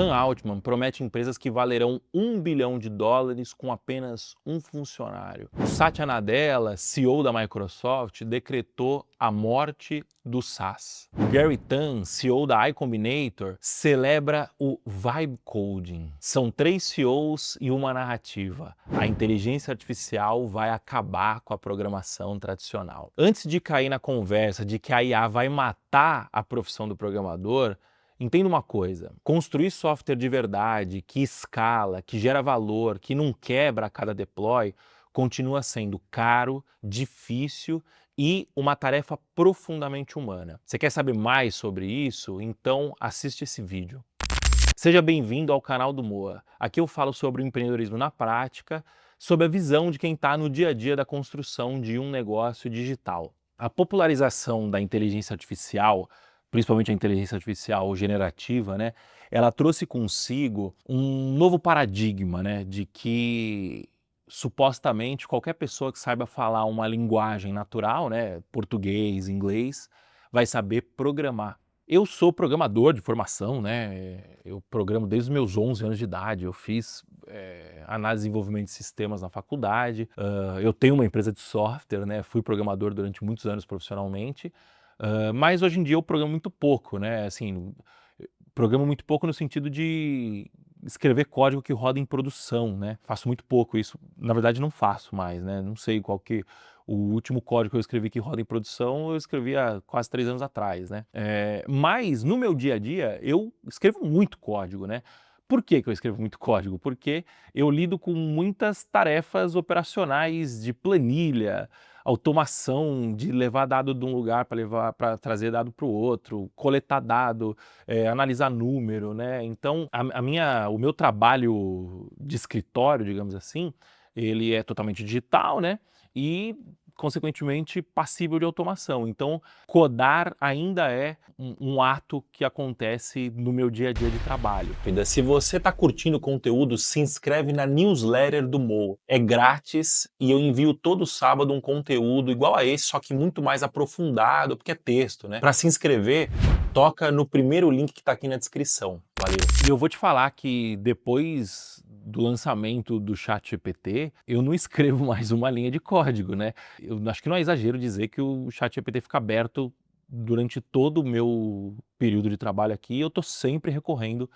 Sam Altman promete empresas que valerão $1 bilhão com apenas um funcionário. O Satya Nadella, CEO da Microsoft, decretou a morte do SaaS. O Gary Tan, CEO da iCombinator, celebra o Vibe Coding. São 3 CEOs e uma narrativa. A inteligência artificial vai acabar com a programação tradicional. Antes de cair na conversa de que a IA vai matar a profissão do programador, entenda uma coisa: construir software de verdade, que escala, que gera valor, que não quebra a cada deploy, continua sendo caro, difícil e uma tarefa profundamente humana. Você quer saber mais sobre isso? Então assiste esse vídeo. Seja bem-vindo ao canal do Moa. Aqui eu falo sobre o empreendedorismo na prática, sobre a visão de quem está no dia a dia da construção de um negócio digital. A popularização da inteligência artificial, principalmente a inteligência artificial generativa, né, ela trouxe consigo um novo paradigma, né, de que supostamente qualquer pessoa que saiba falar uma linguagem natural, né, português, inglês, vai saber programar. Eu sou programador de formação, né? Eu programo desde os meus 11 anos de idade. Eu fiz análise e desenvolvimento de sistemas na faculdade. Eu tenho uma empresa de software, né? Fui programador durante muitos anos profissionalmente. Mas hoje em dia eu programo muito pouco, né? Assim, programo muito pouco no sentido de escrever código que roda em produção, né? Faço muito pouco isso. Na verdade, não faço mais, né? Não sei qual que... O último código que eu escrevi que roda em produção, eu escrevi há quase 3 anos atrás, né? Mas no meu dia a dia, eu escrevo muito código, né? Por que que eu escrevo muito código? Porque eu lido com muitas tarefas operacionais de planilha, automação de levar dado de um lugar para trazer dado para o outro, coletar dado, analisar número, né? Então, o meu trabalho de escritório, digamos assim, ele é totalmente digital, né? E, consequentemente, passível de automação. Então, codar ainda é um ato que acontece no meu dia a dia de trabalho. Se você está curtindo o conteúdo, se inscreve na newsletter do Moa. É grátis e eu envio todo sábado um conteúdo igual a esse, só que muito mais aprofundado, porque é texto, né? Para se inscrever, toca no primeiro link que está aqui na descrição. Valeu! E eu vou te falar que depois do lançamento do ChatGPT, eu não escrevo mais uma linha de código, né? Eu acho que não é exagero dizer que o ChatGPT fica aberto durante todo o meu período de trabalho aqui. Eu estou sempre recorrendo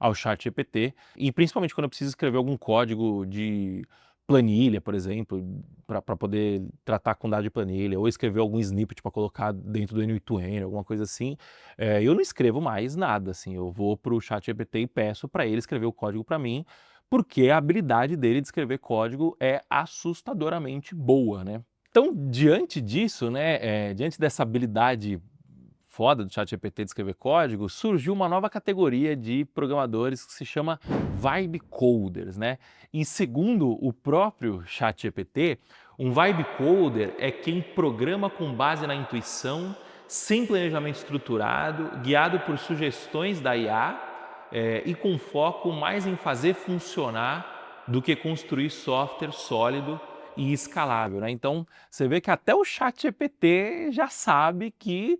ao ChatGPT e principalmente quando eu preciso escrever algum código de planilha, por exemplo, para poder tratar com dado de planilha, ou escrever algum snippet para colocar dentro do N8N, alguma coisa assim, eu não escrevo mais nada, assim, eu vou para o ChatGPT e peço para ele escrever o código para mim, porque a habilidade dele de escrever código é assustadoramente boa, né? Então, diante disso, né, diante dessa habilidade foda do ChatGPT de escrever código, surgiu uma nova categoria de programadores que se chama Vibe Coders, né? E segundo o próprio ChatGPT, um Vibe Coder é quem programa com base na intuição, sem planejamento estruturado, guiado por sugestões da IA, e com foco mais em fazer funcionar do que construir software sólido e escalável, né? Então, você vê que até o ChatGPT já sabe que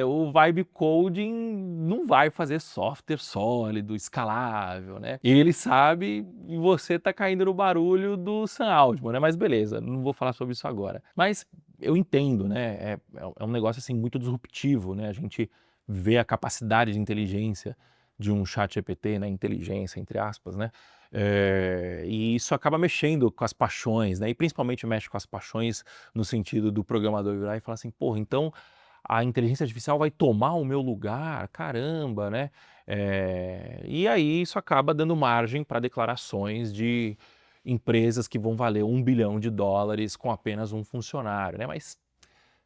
o Vibe Coding não vai fazer software sólido, escalável, né? Ele sabe e você está caindo no barulho do Sam Altman, né? Mas beleza, não vou falar sobre isso agora. Mas eu entendo, né? É um negócio assim muito disruptivo, né? A gente vê a capacidade de inteligência de um ChatGPT, né? Inteligência, entre aspas, né? E isso acaba mexendo com as paixões, né? E principalmente mexe com as paixões no sentido do programador virar e falar assim, porra, então a inteligência artificial vai tomar o meu lugar, caramba, né? E aí isso acaba dando margem para declarações de empresas que vão valer $1 bilhão com apenas um funcionário, né? Mas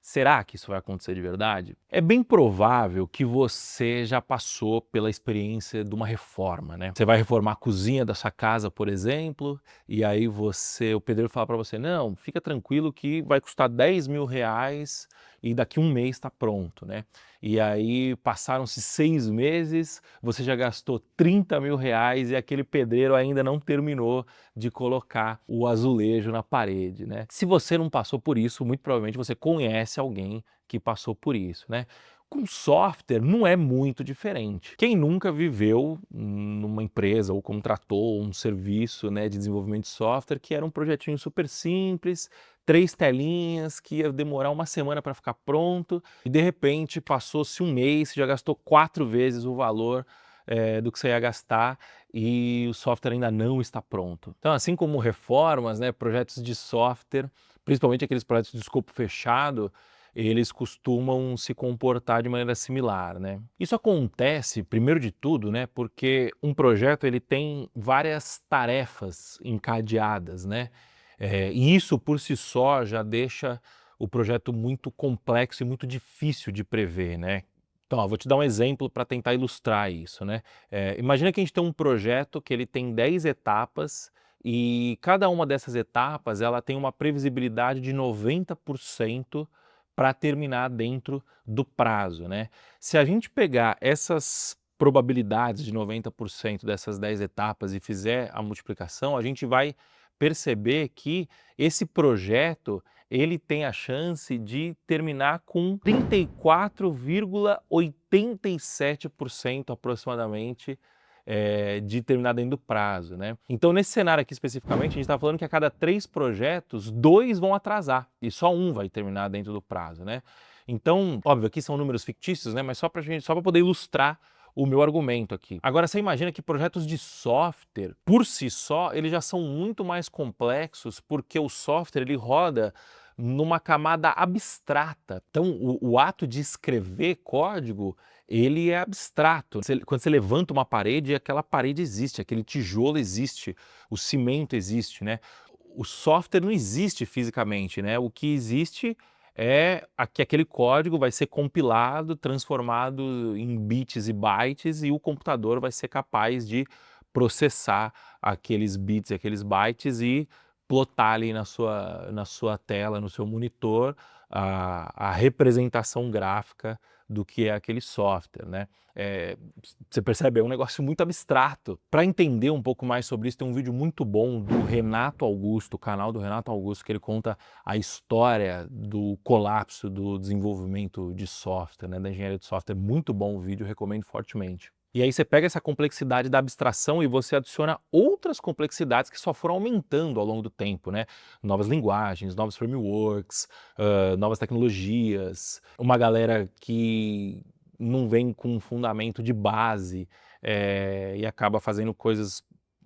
será que isso vai acontecer de verdade? É bem provável que você já passou pela experiência de uma reforma, né? Você vai reformar a cozinha da sua casa, por exemplo, e aí o pedreiro fala para você, não, fica tranquilo que vai custar R$10 mil e daqui um mês está pronto, né? E aí passaram-se 6 meses, você já gastou R$30 mil e aquele pedreiro ainda não terminou de colocar o azulejo na parede, né? Se você não passou por isso, muito provavelmente você conhece alguém que passou por isso, né? Com software não é muito diferente. Quem nunca viveu numa empresa ou contratou um serviço, né, de desenvolvimento de software que era um projetinho super simples, 3 telinhas, que ia demorar uma semana para ficar pronto e de repente passou-se um mês, você já gastou 4 vezes o valor do que você ia gastar e o software ainda não está pronto. Então, assim como reformas, né, projetos de software, principalmente aqueles projetos de escopo fechado, eles costumam se comportar de maneira similar, né? Isso acontece, primeiro de tudo, né, porque um projeto ele tem várias tarefas encadeadas, né? E isso por si só já deixa o projeto muito complexo e muito difícil de prever, né? Então, ó, vou te dar um exemplo para tentar ilustrar isso, né? Imagina que a gente tem um projeto que ele tem 10 etapas e cada uma dessas etapas ela tem uma previsibilidade de 90% para terminar dentro do prazo, né? Se a gente pegar essas probabilidades de 90% dessas 10 etapas e fizer a multiplicação, a gente vai perceber que esse projeto ele tem a chance de terminar com 34,87% aproximadamente de terminar dentro do prazo, né? Então, nesse cenário aqui especificamente, a gente está falando que a cada 3 projetos, 2 vão atrasar e só um vai terminar dentro do prazo, né? Então, óbvio, aqui são números fictícios, né? Mas só para poder ilustrar o meu argumento aqui. Agora, você imagina que projetos de software, por si só, eles já são muito mais complexos porque o software ele roda numa camada abstrata. Então, o ato de escrever código, ele é abstrato. Quando você levanta uma parede, aquela parede existe, aquele tijolo existe, o cimento existe, né? O software não existe fisicamente, né? O que existe é que aquele código vai ser compilado, transformado em bits e bytes e o computador vai ser capaz de processar aqueles bits e aqueles bytes e plotar ali na sua tela, no seu monitor, a representação gráfica do que é aquele software, né? Você percebe, é um negócio muito abstrato. Para entender um pouco mais sobre isso, tem um vídeo muito bom do Renato Augusto, o canal do Renato Augusto, que ele conta a história do colapso do desenvolvimento de software, né, da engenharia de software. Muito bom o vídeo, recomendo fortemente. E aí você pega essa complexidade da abstração e você adiciona outras complexidades que só foram aumentando ao longo do tempo, né? Novas linguagens, novos frameworks, novas tecnologias, uma galera que não vem com um fundamento de base e acaba fazendo coisas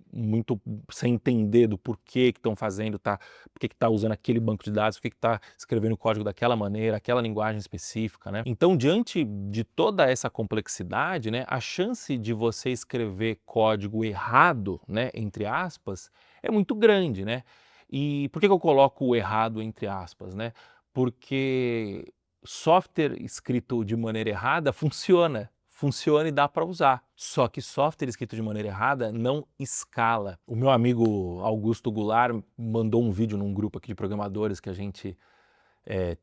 muito sem entender do porquê que estão fazendo, por que está usando aquele banco de dados, por que está escrevendo o código daquela maneira, aquela linguagem específica, né? Então, diante de toda essa complexidade, né, a chance de você escrever código errado, né, entre aspas, é muito grande, né? E por que eu coloco o errado entre aspas, né? Porque software escrito de maneira errada funciona e dá para usar. Só que software escrito de maneira errada não escala. O meu amigo Augusto Goulart mandou um vídeo num grupo aqui de programadores que a gente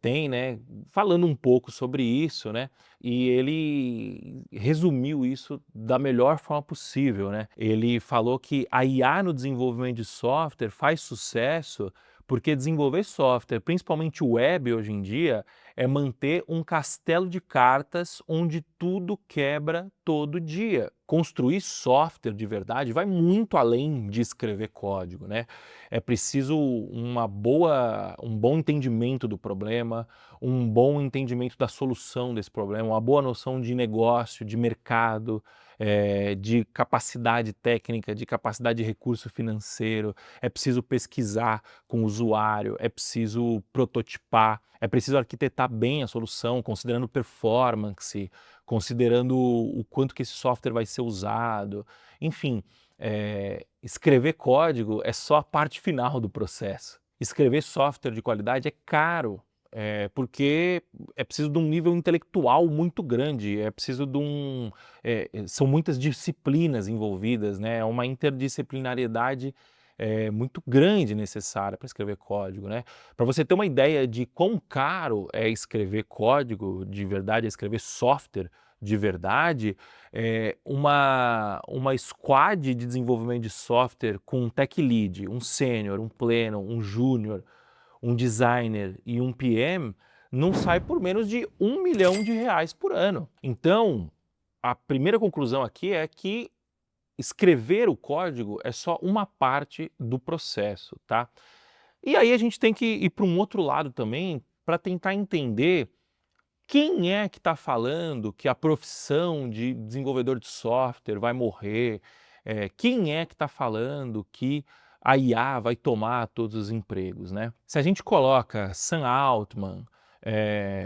tem, né, falando um pouco sobre isso, né, e ele resumiu isso da melhor forma possível, né. Ele falou que a IA no desenvolvimento de software faz sucesso porque desenvolver software, principalmente web hoje em dia, é manter um castelo de cartas onde tudo quebra todo dia. Construir software de verdade vai muito além de escrever código, né? É preciso um bom entendimento do problema, um bom entendimento da solução desse problema, uma boa noção de negócio, de mercado, de capacidade técnica, de capacidade de recurso financeiro. É preciso pesquisar com o usuário, é preciso prototipar, é preciso arquitetar bem a solução, considerando performance, considerando o quanto que esse software vai ser usado, enfim. Escrever código é só a parte final do processo. Escrever software de qualidade é caro, porque é preciso de um nível intelectual muito grande, é preciso de são muitas disciplinas envolvidas, né? É uma interdisciplinariedade muito grande necessária para escrever código, né? Para você ter uma ideia de quão caro é escrever código de verdade, é escrever software de verdade, uma squad de desenvolvimento de software com um tech lead, um sênior, um pleno, um júnior, um designer e um PM não sai por menos de R$ 1 milhão por ano. Então, a primeira conclusão aqui é que escrever o código é só uma parte do processo, tá? E aí a gente tem que ir para um outro lado também para tentar entender quem é que está falando que a profissão de desenvolvedor de software vai morrer, quem é que está falando que a IA vai tomar todos os empregos, né? Se a gente coloca Sam Altman,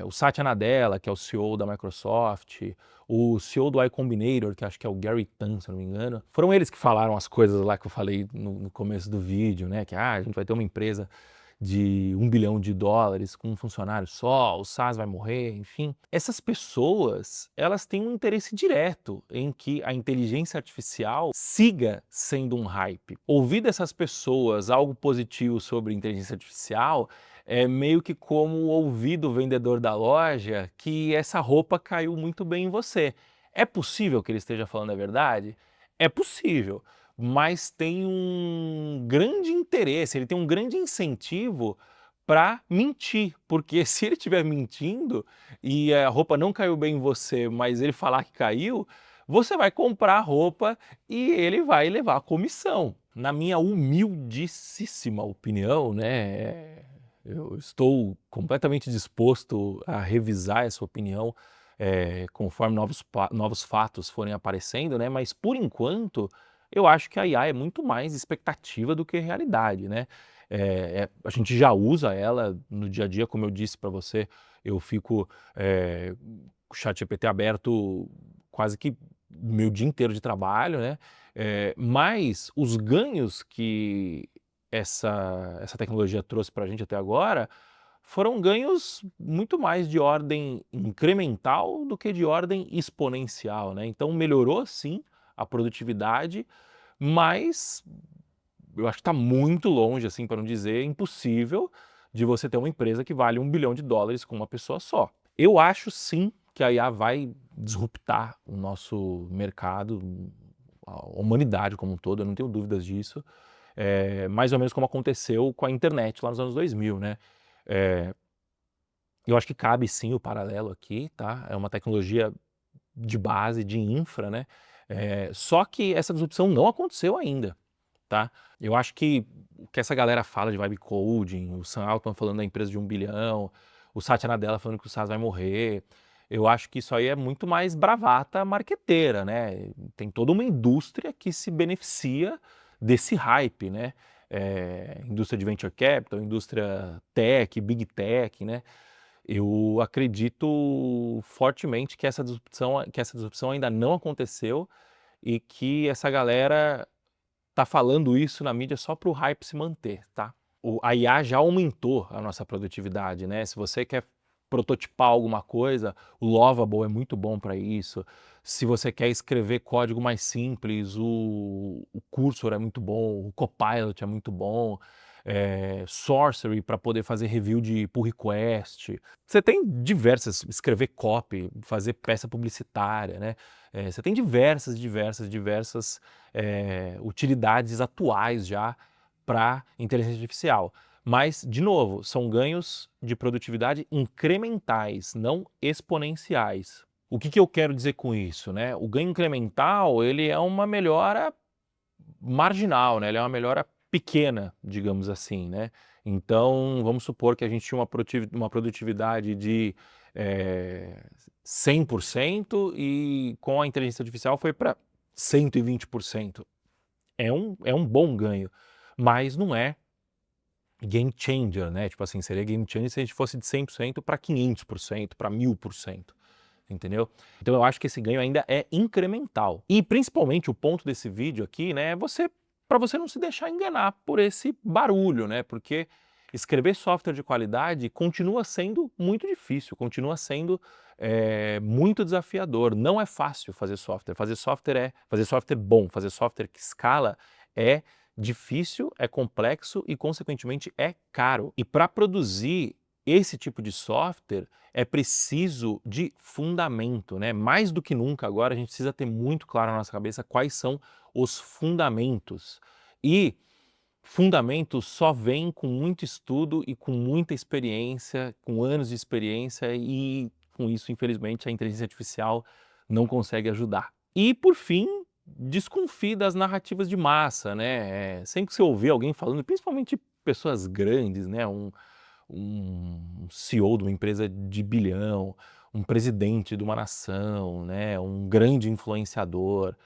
o Satya Nadella, que é o CEO da Microsoft, o CEO do Y Combinator, que acho que é o Gary Tan, se não me engano, foram eles que falaram as coisas lá que eu falei no começo do vídeo, né? Que a gente vai ter uma empresa de US$ 1 bilhão com um funcionário só, o SaaS vai morrer, enfim. Essas pessoas, elas têm um interesse direto em que a inteligência artificial siga sendo um hype. Ouvir dessas pessoas algo positivo sobre inteligência artificial é meio que como ouvir do vendedor da loja que essa roupa caiu muito bem em você. É possível que ele esteja falando a verdade? É possível, mas tem um grande interesse, ele tem um grande incentivo para mentir, porque se ele estiver mentindo e a roupa não caiu bem em você, mas ele falar que caiu, você vai comprar a roupa e ele vai levar a comissão. Na minha humildíssima opinião, né, eu estou completamente disposto a revisar essa opinião conforme novos fatos forem aparecendo, né, mas por enquanto eu acho que a IA é muito mais expectativa do que realidade, né? A gente já usa ela no dia a dia, como eu disse para você, eu fico com o ChatGPT aberto quase que o meu dia inteiro de trabalho, né? Mas os ganhos que essa tecnologia trouxe para a gente até agora foram ganhos muito mais de ordem incremental do que de ordem exponencial, né? Então melhorou sim a produtividade, mas eu acho que está muito longe, assim, para não dizer impossível, de você ter uma empresa que vale US$ 1 bilhão com uma pessoa só. Eu acho sim que a IA vai disruptar o nosso mercado, a humanidade como um todo, eu não tenho dúvidas disso. Mais ou menos como aconteceu com a internet lá nos anos 2000, né? Eu acho que cabe sim o paralelo aqui, tá? É uma tecnologia de base, de infra, né? Só que essa disrupção não aconteceu ainda, tá? Eu acho que o que essa galera fala de vibe coding, o Sam Altman falando da empresa de 1 bilhão, o Satya Nadella falando que o SaaS vai morrer, eu acho que isso aí é muito mais bravata marqueteira, né? Tem toda uma indústria que se beneficia desse hype, né? Indústria de venture capital, indústria tech, big tech, né? Eu acredito fortemente que essa disrupção ainda não aconteceu e que essa galera tá falando isso na mídia só para o hype se manter, tá? A IA já aumentou a nossa produtividade, né? Se você quer prototipar alguma coisa, o Lovable é muito bom para isso. Se você quer escrever código mais simples, o Cursor é muito bom, o Copilot é muito bom, Sorcery para poder fazer review de pull request. Você tem diversas, escrever copy, fazer peça publicitária, né? Você tem diversas utilidades atuais já para inteligência artificial. Mas, de novo, são ganhos de produtividade incrementais, não exponenciais. O que eu quero dizer com isso, né? O ganho incremental, ele é uma melhora marginal, né? Ele é uma melhora pequena, digamos assim, né? Então, vamos supor que a gente tinha uma produtividade de 100% e com a inteligência artificial foi para 120%. É um bom ganho, mas não é game changer, né? Tipo assim, seria game changer se a gente fosse de 100% para 500%, para 1000%, entendeu? Então eu acho que esse ganho ainda é incremental. E principalmente o ponto desse vídeo aqui, né, é para você não se deixar enganar por esse barulho, né? Porque escrever software de qualidade continua sendo muito difícil, continua sendo muito desafiador. Não é fácil fazer software. Fazer software bom, fazer software que escala é difícil, é complexo e, consequentemente, é caro. E para produzir esse tipo de software é preciso de fundamento, né? Mais do que nunca agora a gente precisa ter muito claro na nossa cabeça quais são os fundamentos. E Fundamento só vem com muito estudo e com muita experiência, com anos de experiência e com isso, infelizmente, a inteligência artificial não consegue ajudar. E, por fim, desconfie das narrativas de massa, né? Sempre que você ouvir alguém falando, principalmente pessoas grandes, né? Um CEO de uma empresa de bilhão, um presidente de uma nação, né? Um grande influenciador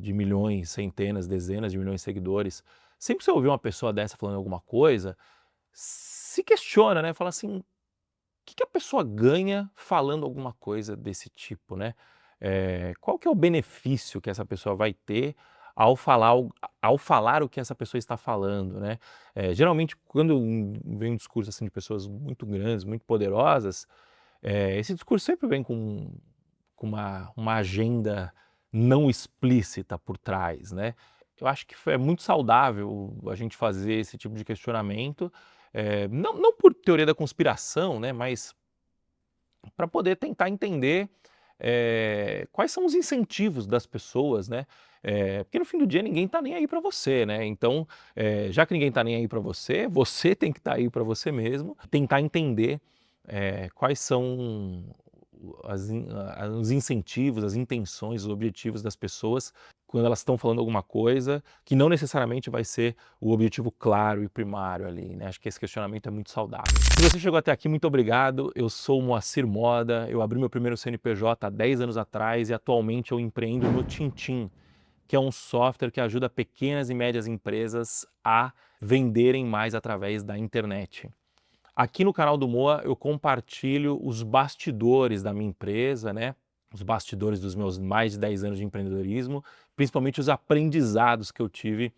de milhões, centenas, dezenas de milhões de seguidores. Sempre que você ouvir uma pessoa dessa falando alguma coisa, se questiona, né? Fala assim, o que a pessoa ganha falando alguma coisa desse tipo, né? Qual que é o benefício que essa pessoa vai ter ao falar o que essa pessoa está falando, né? Geralmente, quando vem um discurso assim de pessoas muito grandes, muito poderosas, esse discurso sempre vem com uma agenda não explícita por trás, né? Eu acho que é muito saudável a gente fazer esse tipo de questionamento, não por teoria da conspiração, né? Mas para poder tentar entender quais são os incentivos das pessoas, né? Porque no fim do dia ninguém está nem aí para você, né? Então, já que ninguém está nem aí para você, você tem que estar aí para você mesmo, tentar entender quais são os incentivos, as intenções, os objetivos das pessoas quando elas estão falando alguma coisa que não necessariamente vai ser o objetivo claro e primário ali, né? Acho que esse questionamento é muito saudável. Se você chegou até aqui, muito obrigado. Eu sou o Moacir Moda, eu abri meu primeiro CNPJ há 10 anos atrás e atualmente eu empreendo no Tintim, que é um software que ajuda pequenas e médias empresas a venderem mais através da internet. Aqui no canal do Moa eu compartilho os bastidores da minha empresa, né? Os bastidores dos meus mais de 10 anos de empreendedorismo, principalmente os aprendizados que eu tive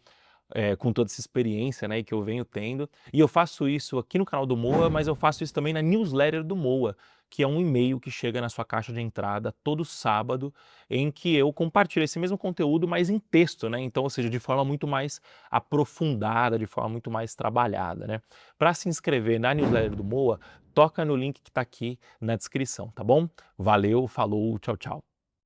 com toda essa experiência, né, e que eu venho tendo. E eu faço isso aqui no canal do Moa, mas eu faço isso também na newsletter do Moa, que é um e-mail que chega na sua caixa de entrada todo sábado, em que eu compartilho esse mesmo conteúdo, mas em texto, né? Então, ou seja, de forma muito mais aprofundada, de forma muito mais trabalhada, né? Para se inscrever na newsletter do Moa, toca no link que está aqui na descrição, tá bom? Valeu, falou, tchau, tchau.